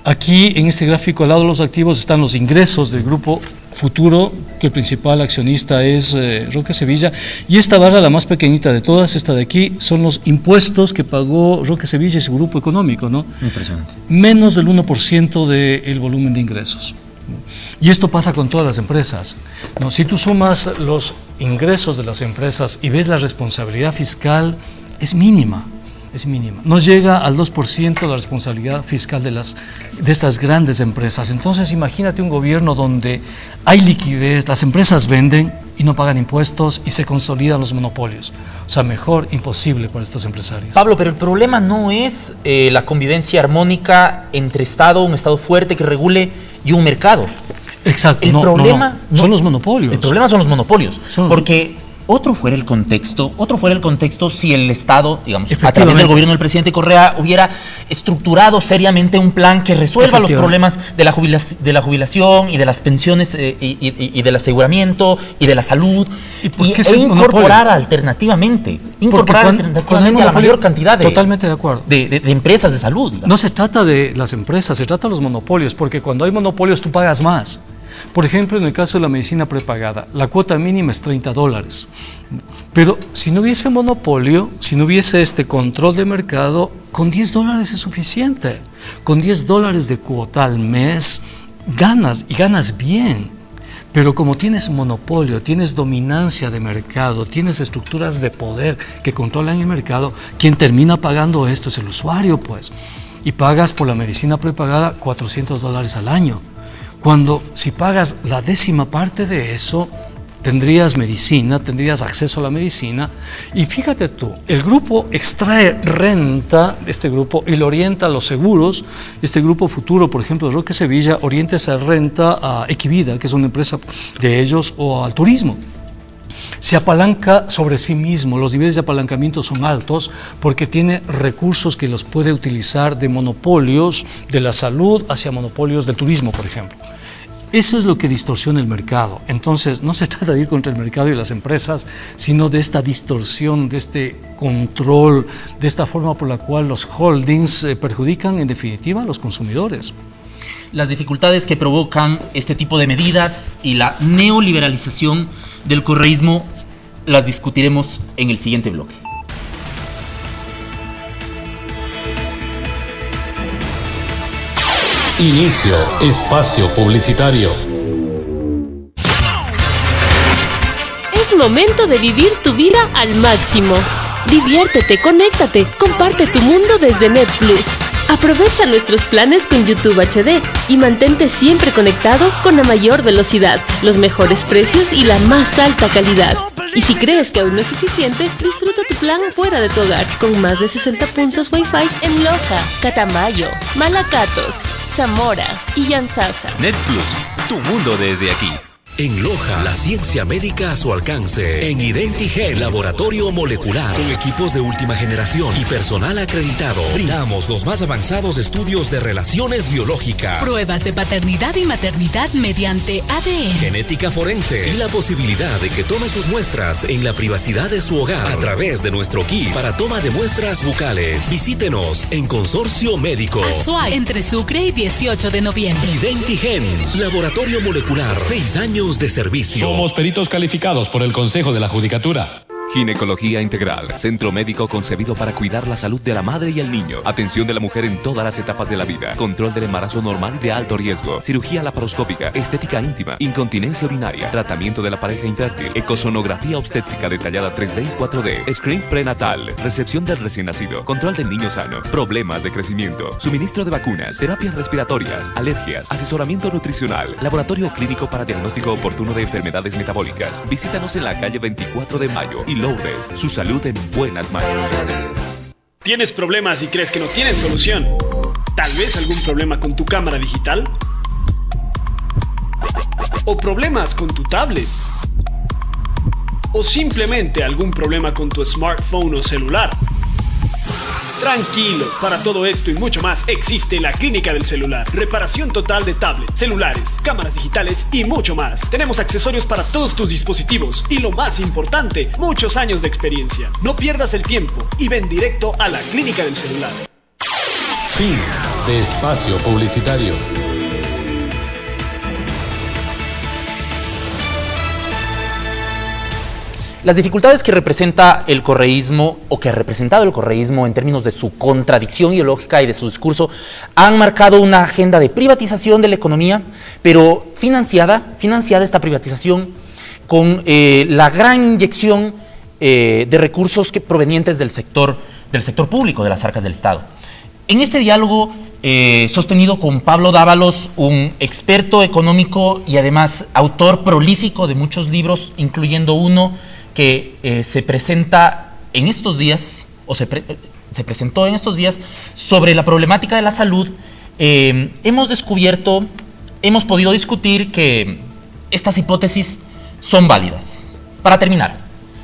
Aquí en este gráfico al lado de los activos están los ingresos del Grupo Futuro, que el principal accionista es Roque Sevilla, y esta barra, la más pequeñita de todas, esta de aquí, son los impuestos que pagó Roque Sevilla y su grupo económico, ¿no? Impresionante. Menos del 1% del volumen de ingresos. Y esto pasa con todas las empresas, ¿no? Si tú sumas los ingresos de las empresas y ves la responsabilidad fiscal, es mínima. Es mínima. No llega al 2% la responsabilidad fiscal de estas grandes empresas. Entonces imagínate un gobierno donde hay liquidez, las empresas venden y no pagan impuestos y se consolidan los monopolios. O sea, mejor imposible para estos empresarios. Pablo, pero el problema no es la convivencia armónica entre Estado, un Estado fuerte que regule y un mercado. Exacto. El problema son los monopolios. El problema son los monopolios. Porque otro fuera el contexto si el Estado, digamos, a través del gobierno del presidente Correa hubiera estructurado seriamente un plan que resuelva los problemas de la jubilación y de las pensiones y del aseguramiento y de la salud e incorporar alternativamente a la mayor cantidad totalmente de acuerdo. De empresas de salud. Digamos. No se trata de las empresas, se trata de los monopolios, porque cuando hay monopolios tú pagas más. Por ejemplo, en el caso de la medicina prepagada, la cuota mínima es $30. Pero si no hubiese monopolio, si no hubiese este control de mercado, con $10 es suficiente. Con $10 de cuota al mes ganas, y ganas bien. Pero como tienes monopolio, tienes dominancia de mercado, tienes estructuras de poder que controlan el mercado, quien termina pagando esto es el usuario, pues. Y pagas por la medicina prepagada $400 al año. Cuando si pagas la 10ª parte de eso, tendrías medicina, tendrías acceso a la medicina. Y fíjate tú, el grupo extrae renta, este grupo, y lo orienta a los seguros. Este grupo Futuro, por ejemplo, Roque Sevilla, orienta esa renta a Equivida, que es una empresa de ellos, o al turismo. Se apalanca sobre sí mismo, los niveles de apalancamiento son altos porque tiene recursos que los puede utilizar de monopolios de la salud hacia monopolios del turismo, por ejemplo. Eso es lo que distorsiona el mercado. Entonces, no se trata de ir contra el mercado y las empresas, sino de esta distorsión, de este control, de esta forma por la cual los holdings perjudican en definitiva a los consumidores. Las dificultades que provocan este tipo de medidas y la neoliberalización del correísmo las discutiremos en el siguiente bloque. Inicio espacio publicitario. Es momento de vivir tu vida al máximo. Diviértete, conéctate, comparte tu mundo desde NetPlus. Aprovecha nuestros planes con YouTube HD y mantente siempre conectado con la mayor velocidad, los mejores precios y la más alta calidad. Y si crees que aún no es suficiente, disfruta tu plan fuera de tu hogar con más de 60 puntos Wi-Fi en Loja, Catamayo, Malacatos, Zamora y Yanzasa. NetPlus, tu mundo desde aquí. En Loja, la ciencia médica a su alcance. En Identigen, laboratorio molecular, con equipos de última generación y personal acreditado. Brindamos los más avanzados estudios de relaciones biológicas. Pruebas de paternidad y maternidad mediante ADN. Genética forense y la posibilidad de que tome sus muestras en la privacidad de su hogar a través de nuestro kit para toma de muestras bucales. Visítenos en Consorcio Médico. Azuay, entre Sucre y 18 de noviembre. Identigen, laboratorio molecular, 6 años de servicio. Somos peritos calificados por el Consejo de la Judicatura. Ginecología Integral, centro médico concebido para cuidar la salud de la madre y el niño. Atención de la mujer en todas las etapas de la vida. Control del embarazo normal y de alto riesgo. Cirugía laparoscópica, estética íntima, incontinencia urinaria, tratamiento de la pareja infértil, ecosonografía obstétrica detallada 3D y 4D, screen prenatal, recepción del recién nacido, control del niño sano, problemas de crecimiento, suministro de vacunas, terapias respiratorias, alergias, asesoramiento nutricional, laboratorio clínico para diagnóstico oportuno de enfermedades metabólicas. Visítanos en la calle 24 de Mayo y logres su salud en buenas manos. ¿Tienes problemas y crees que no tienes solución? ¿Tal vez algún problema con tu cámara digital? ¿O problemas con tu tablet? ¿O simplemente algún problema con tu smartphone o celular? Tranquilo, para todo esto y mucho más existe la Clínica del Celular. Reparación total de tablets, celulares, cámaras digitales y mucho más. Tenemos accesorios para todos tus dispositivos y lo más importante, muchos años de experiencia. No pierdas el tiempo y ven directo a la Clínica del Celular. Fin de espacio publicitario. Las dificultades que representa el correísmo, o que ha representado el correísmo en términos de su contradicción ideológica y de su discurso, han marcado una agenda de privatización de la economía, pero financiada esta privatización con la gran inyección de recursos provenientes del sector público, de las arcas del Estado. En este diálogo sostenido con Pablo Dávalos, un experto económico y además autor prolífico de muchos libros, incluyendo uno que se presenta en estos días, o se presentó en estos días, sobre la problemática de la salud, hemos podido discutir que estas hipótesis son válidas. Para terminar,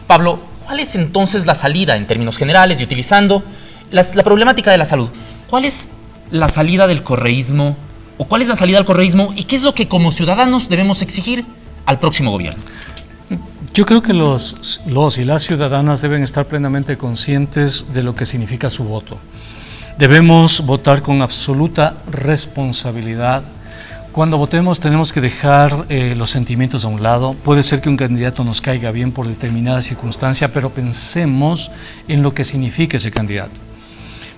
Pablo, ¿cuál es entonces la salida en términos generales y utilizando la problemática de la salud? ¿Cuál es la salida del correísmo, o cuál es la salida del correísmo, y qué es lo que como ciudadanos debemos exigir al próximo gobierno? Yo creo que los y las ciudadanas deben estar plenamente conscientes de lo que significa su voto. Debemos votar con absoluta responsabilidad. Cuando votemos tenemos que dejar los sentimientos a un lado. Puede ser que un candidato nos caiga bien por determinada circunstancia, pero pensemos en lo que significa ese candidato.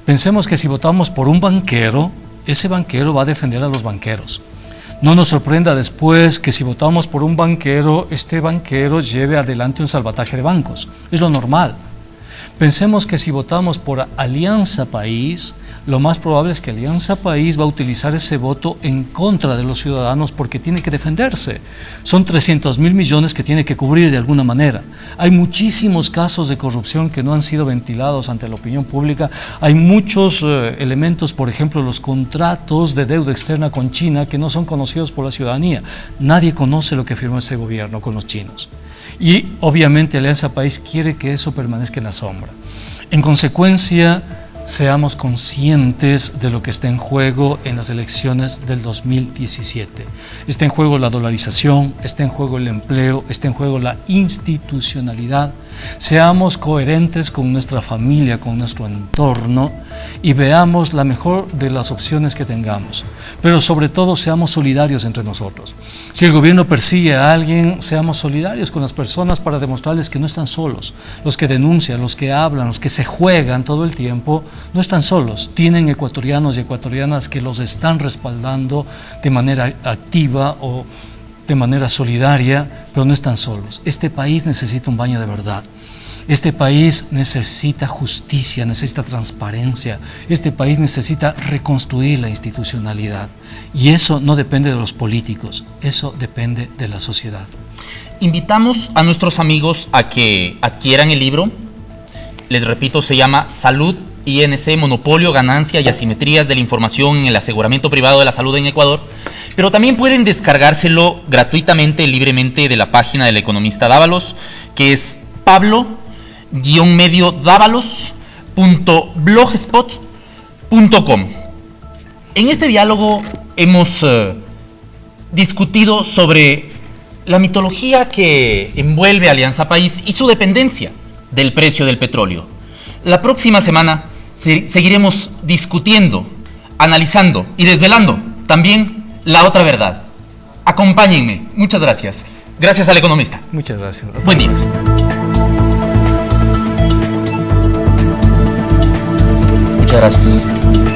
Pensemos que si votamos por un banquero, ese banquero va a defender a los banqueros. No nos sorprenda después que si votamos por un banquero, este banquero lleve adelante un salvataje de bancos. Es lo normal. Pensemos que si votamos por Alianza País, lo más probable es que Alianza País va a utilizar ese voto en contra de los ciudadanos porque tiene que defenderse. Son 300.000 millones que tiene que cubrir de alguna manera. Hay muchísimos casos de corrupción que no han sido ventilados ante la opinión pública. Hay muchos elementos, por ejemplo, los contratos de deuda externa con China que no son conocidos por la ciudadanía. Nadie conoce lo que firmó ese gobierno con los chinos. Y obviamente Alianza País quiere que eso permanezca en la sombra. En consecuencia, seamos conscientes de lo que está en juego en las elecciones del 2017. Está en juego la dolarización, está en juego el empleo, está en juego la institucionalidad. Seamos coherentes con nuestra familia, con nuestro entorno, y veamos la mejor de las opciones que tengamos. Pero sobre todo seamos solidarios entre nosotros. Si el gobierno persigue a alguien, seamos solidarios con las personas para demostrarles que no están solos. Los que denuncian, los que hablan, los que se juegan todo el tiempo, no están solos. Tienen ecuatorianos y ecuatorianas que los están respaldando de manera activa o de manera solidaria, pero no están solos. Este país necesita un baño de verdad. Este país necesita justicia, necesita transparencia. Este país necesita reconstruir la institucionalidad. Y eso no depende de los políticos, eso depende de la sociedad. Invitamos a nuestros amigos a que adquieran el libro. Les repito, se llama Salud INC, Monopolio, Ganancia y Asimetrías de la Información en el Aseguramiento Privado de la Salud en Ecuador. Pero también pueden descargárselo gratuitamente, libremente, de la página del economista Dávalos, que es pablo-dávalos.blogspot.com. En este diálogo hemos discutido sobre la mitología que envuelve a Alianza País y su dependencia del precio del petróleo. La próxima semana seguiremos discutiendo, analizando y desvelando también la otra verdad. Acompáñenme. Muchas gracias. Gracias al economista. Muchas gracias. Buen día. Muchas gracias.